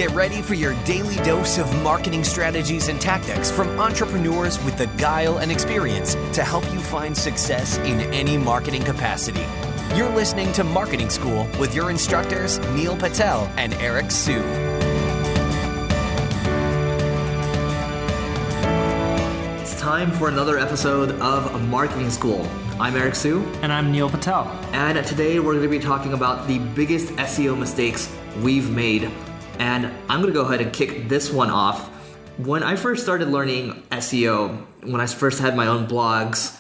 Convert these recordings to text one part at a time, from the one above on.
Get ready for your daily dose of marketing strategies and tactics from entrepreneurs with the guile and experience to help you find success in any marketing capacity. You're listening to Marketing School with your instructors, Neil Patel and Eric Siu. It's time for another episode of Marketing School. I'm Eric Siu. And I'm Neil Patel. And today we're going to be talking about the biggest SEO mistakes we've made. And I'm going to go ahead and kick this one off. When I first started learning SEO, when I first had my own blogs,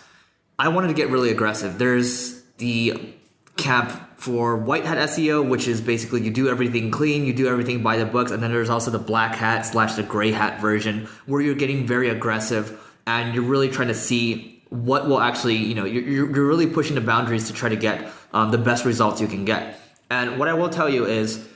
I wanted to get really aggressive. There's the camp for white hat SEO, which is basically you do everything clean, you do everything by the books. And then there's also the black hat / the gray hat version where you're getting very aggressive and you're really trying to see what will actually, you're really pushing the boundaries to try to get the best results you can get. And what I will tell you is,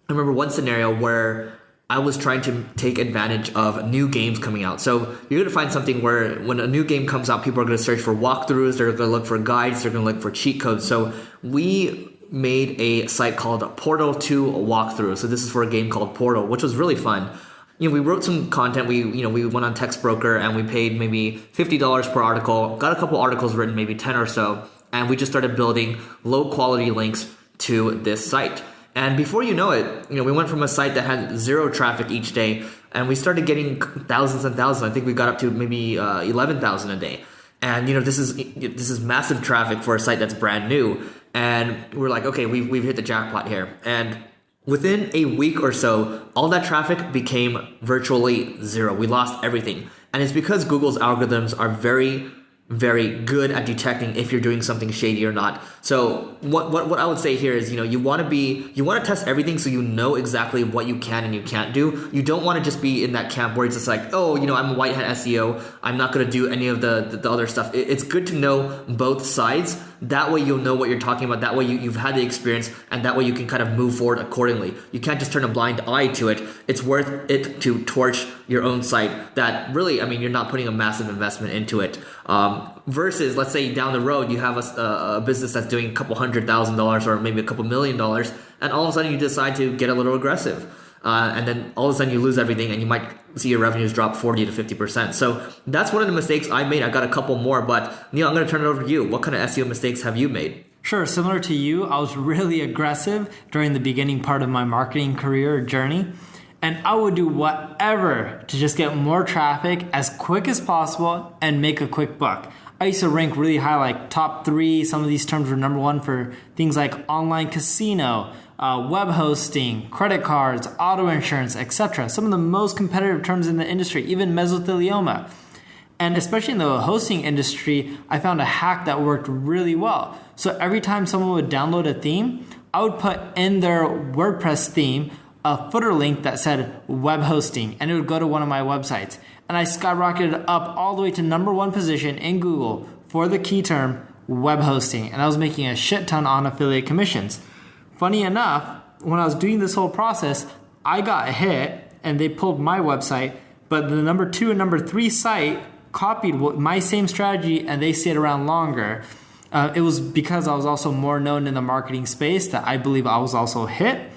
I remember one scenario where I was trying to take advantage of new games coming out. So you're going to find something where when a new game comes out, people are going to search for walkthroughs, they're going to look for guides, they're going to look for cheat codes. So we made a site called Portal 2 Walkthrough. So this is for a game called Portal, which was really fun. We wrote some content. We went on TextBroker and we paid maybe $50 per article, got a couple articles written, maybe 10 or so, and we just started building low quality links to this site. And before you know it, we went from a site that had zero traffic each day, and we started getting thousands and thousands. I think we got up to maybe 11,000 a day. And this is massive traffic for a site that's brand new. And we're like, okay, we've hit the jackpot here. And within a week or so, all that traffic became virtually zero. We lost everything. And it's because Google's algorithms are very, very good at detecting if you're doing something shady or not. So what I would say here is, you want to test everything so you know exactly what you can and you can't do. You don't want to just be in that camp where it's just like, oh, I'm a white hat SEO. I'm not going to do any of the other stuff. It's good to know both sides. That way you'll know what you're talking about. That way you've had the experience, and that way you can kind of move forward accordingly. You can't just turn a blind eye to it. It's worth it to torch your own site that really, you're not putting a massive investment into it. Versus, let's say down the road, you have a business that's doing a couple $100,000 or maybe a couple $1 million, and all of a sudden you decide to get a little aggressive. And then all of a sudden you lose everything and you might see your revenues drop 40 to 50%. So that's one of the mistakes I made. I got a couple more, but Neil, I'm going to turn it over to you. What kind of SEO mistakes have you made? Sure. Similar to you, I was really aggressive during the beginning part of my marketing career journey. And I would do whatever to just get more traffic as quick as possible and make a quick buck. I used to rank really high, like top 3. Some of these terms were number 1 for things like online casino, web hosting, credit cards, auto insurance, etc. Some of the most competitive terms in the industry, even mesothelioma. And especially in the hosting industry, I found a hack that worked really well. So every time someone would download a theme, I would put in their WordPress theme a footer link that said web hosting, and it would go to one of my websites. And I skyrocketed up all the way to number 1 position in Google for the key term web hosting. And I was making a shit ton on affiliate commissions. Funny enough, when I was doing this whole process, I got hit and they pulled my website, but the number 2 and number 3 site copied my same strategy and they stayed around longer. It was because I was also more known in the marketing space that I believe I was also hit.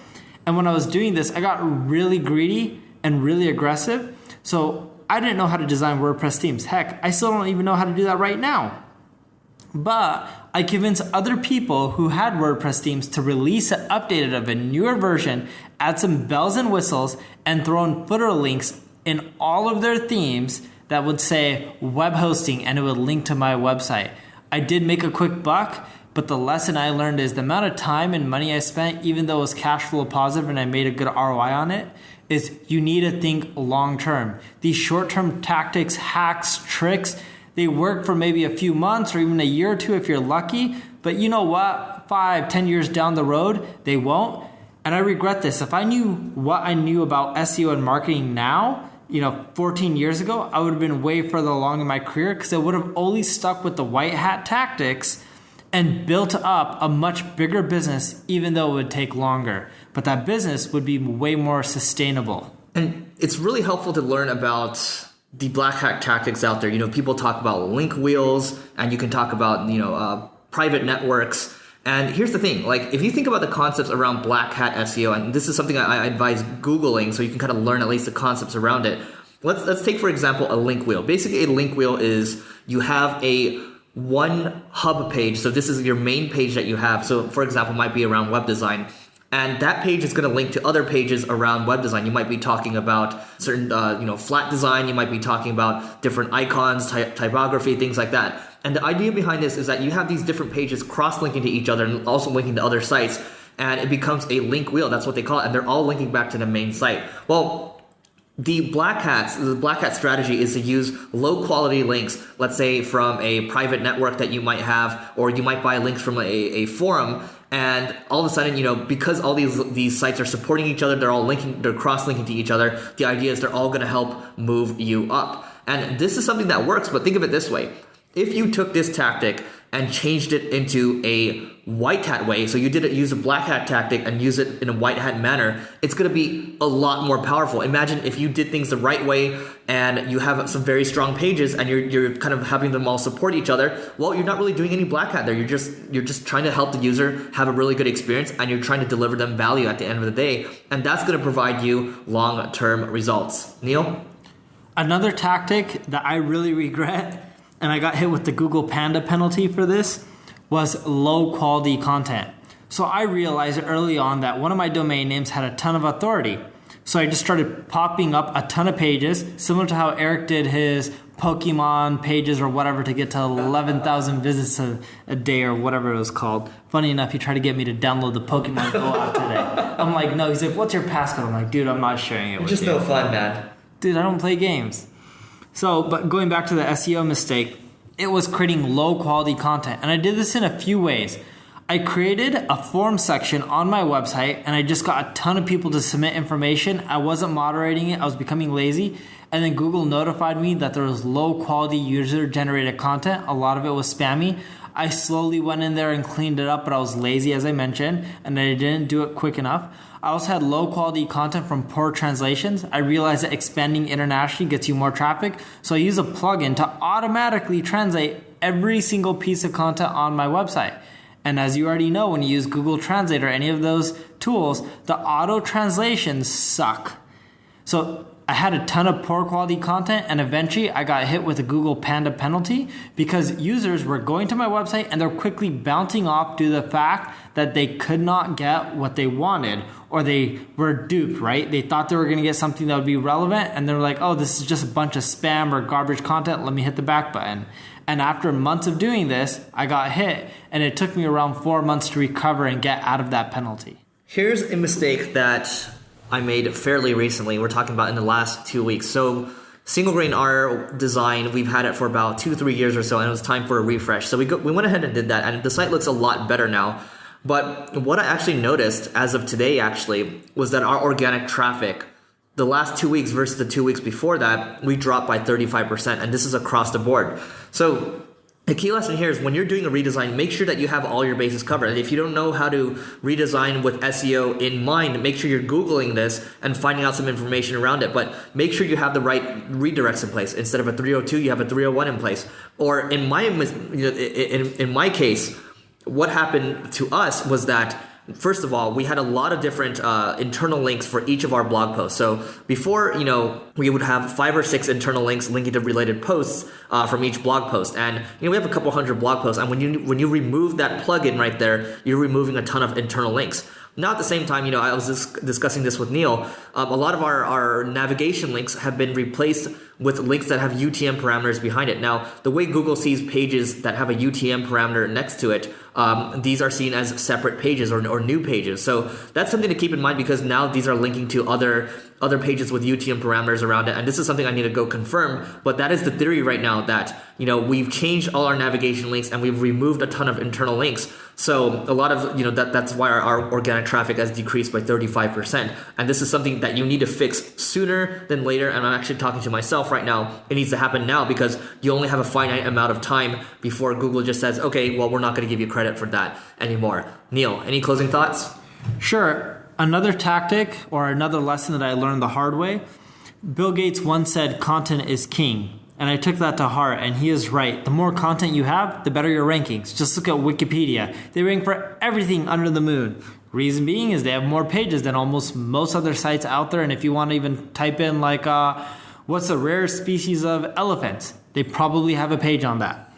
And when I was doing this, I got really greedy and really aggressive. So I didn't know how to design WordPress themes. Heck, I still don't even know how to do that right now. But I convinced other people who had WordPress themes to release an updated of a newer version, add some bells and whistles, and throw in footer links in all of their themes that would say web hosting, and it would link to my website. I did make a quick buck, but the lesson I learned is the amount of time and money I spent, even though it was cash flow positive and I made a good ROI on it, is you need to think long term. These short term tactics, hacks, tricks, they work for maybe a few months or even a year or two if you're lucky. But you know what? 5-10 years down the road, they won't. And I regret this. If I knew what I knew about SEO and marketing now, 14 years ago, I would have been way further along in my career because I would have only stuck with the white hat tactics and built up a much bigger business, even though it would take longer. But that business would be way more sustainable. And it's really helpful to learn about the black hat tactics out there. People talk about link wheels, and you can talk about, private networks. And here's the thing, like if you think about the concepts around black hat SEO, and this is something I advise Googling so you can kind of learn at least the concepts around it. Let's take, for example, a link wheel. Basically, a link wheel is you have a one hub page. So this is your main page that you have. So for example, might be around web design. And that page is going to link to other pages around web design. You might be talking about certain, flat design. You might be talking about different icons, typography, things like that. And the idea behind this is that you have these different pages cross-linking to each other and also linking to other sites. And it becomes a link wheel. That's what they call it. And they're all linking back to the main site. Well, the black hat strategy is to use low quality links, let's say from a private network that you might have, or you might buy links from a forum, and all of a sudden, because all these sites are supporting each other, they're cross-linking to each other, the idea is they're all going to help move you up. And this is something that works, but think of it this way. If you took this tactic and changed it into a white hat way, so you use a black hat tactic and use it in a white hat manner, it's going to be a lot more powerful. Imagine if you did things the right way and you have some very strong pages and you're kind of having them all support each other. Well, you're not really doing any black hat there. You're just trying to help the user have a really good experience, and you're trying to deliver them value at the end of the day, and that's going to provide you long-term results. Neil? Another tactic that I really regret, and I got hit with the Google Panda penalty for this, was low quality content. So I realized early on that one of my domain names had a ton of authority. So I just started popping up a ton of pages, similar to how Eric did his Pokemon pages or whatever to get to 11,000 visits a day or whatever it was called. Funny enough, he tried to get me to download the Pokemon Go app today. I'm like, no. He's like, what's your passcode? I'm like, dude, I'm not sharing it with you. Just no fun, man. Dude, I don't play games. So, but going back to the SEO mistake, it was creating low quality content. And I did this in a few ways. I created a form section on my website and I just got a ton of people to submit information. I wasn't moderating it. I was becoming lazy. And then Google notified me that there was low quality user generated content. A lot of it was spammy. I slowly went in there and cleaned it up, but I was lazy, as I mentioned, and I didn't do it quick enough. I also had low quality content from poor translations. I realized that expanding internationally gets you more traffic. So I use a plugin to automatically translate every single piece of content on my website. And as you already know, when you use Google Translate or any of those tools, the auto translations suck. So I had a ton of poor quality content, and eventually I got hit with a Google Panda penalty because users were going to my website and they're quickly bouncing off due to the fact that they could not get what they wanted, or they were duped, right? They thought they were going to get something that would be relevant, and they're like, oh, this is just a bunch of spam or garbage content. Let me hit the back button. And after months of doing this, I got hit, and it took me around 4 months to recover and get out of that penalty. Here's a mistake that I made fairly recently. We're talking about in the last 2 weeks. So single grain R design, we've had it for about 2-3 years or so, and it was time for a refresh. So we went ahead and did that, and the site looks a lot better now. But what I actually noticed as of today actually was that our organic traffic, the last 2 weeks versus the 2 weeks before that, we dropped by 35%, and this is across the board. So the key lesson here is when you're doing a redesign, make sure that you have all your bases covered. And if you don't know how to redesign with SEO in mind, make sure you're Googling this and finding out some information around it. But make sure you have the right redirects in place. Instead of a 302, you have a 301 in place. Or in my case, what happened to us was that, first of all, we had a lot of different internal links for each of our blog posts. So before, we would have 5 or 6 internal links linking to related posts from each blog post. And, we have a couple hundred blog posts. And when you remove that plugin right there, you're removing a ton of internal links. Now at the same time, I was discussing this with Neil. A lot of our navigation links have been replaced with links that have UTM parameters behind it. Now, the way Google sees pages that have a UTM parameter next to it, these are seen as separate pages or new pages. So that's something to keep in mind, because now these are linking to other pages with UTM parameters around it. And this is something I need to go confirm. But that is the theory right now, that we've changed all our navigation links and we've removed a ton of internal links. So a lot of that's why our organic traffic has decreased by 35%. And this is something that you need to fix sooner than later. And I'm actually talking to myself right now. It needs to happen now, because you only have a finite amount of time before Google just says, okay, well, we're not going to give you credit for that anymore. Neil, any closing thoughts? Sure. Another tactic or another lesson that I learned the hard way. Bill Gates once said content is king. And I took that to heart, and he is right. The more content you have, the better your rankings. Just look at Wikipedia. They rank for everything under the moon. Reason being is they have more pages than almost most other sites out there. And if you want to even type in like, what's the rarest species of elephants? They probably have a page on that.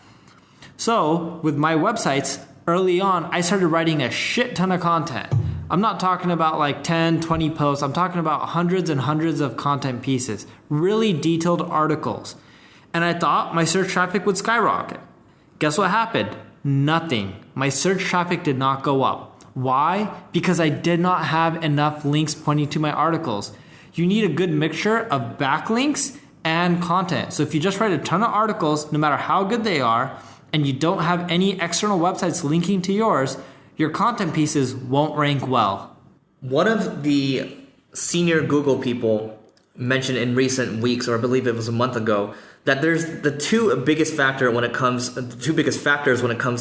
So with my websites, early on, I started writing a shit ton of content. I'm not talking about like 10, 20 posts. I'm talking about hundreds and hundreds of content pieces, really detailed articles. And I thought my search traffic would skyrocket. Guess what happened? Nothing. My search traffic did not go up. Why? Because I did not have enough links pointing to my articles. You need a good mixture of backlinks and content. So if you just write a ton of articles, no matter how good they are, and you don't have any external websites linking to yours, your content pieces won't rank well. One of the senior Google people mentioned in recent weeks, or I believe it was a month ago, that there's the two biggest factors when it comes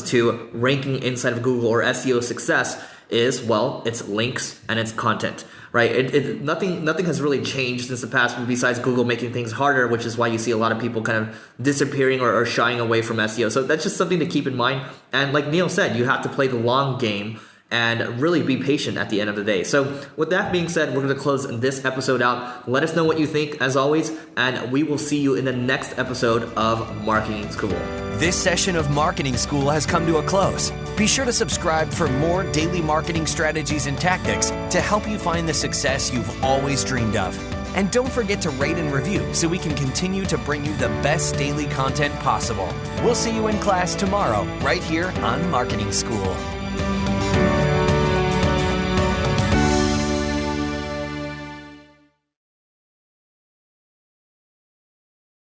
to ranking inside of Google or SEO success is, well, it's links and it's content, right? Nothing has really changed since the past besides Google making things harder, which is why you see a lot of people kind of disappearing or shying away from SEO. So that's just something to keep in mind. And like Neil said, you have to play the long game and really be patient at the end of the day. So with that being said, we're going to close this episode out. Let us know what you think, as always, and we will see you in the next episode of Marketing School. This session of Marketing School has come to a close. Be sure to subscribe for more daily marketing strategies and tactics to help you find the success you've always dreamed of. And don't forget to rate and review so we can continue to bring you the best daily content possible. We'll see you in class tomorrow, right here on Marketing School.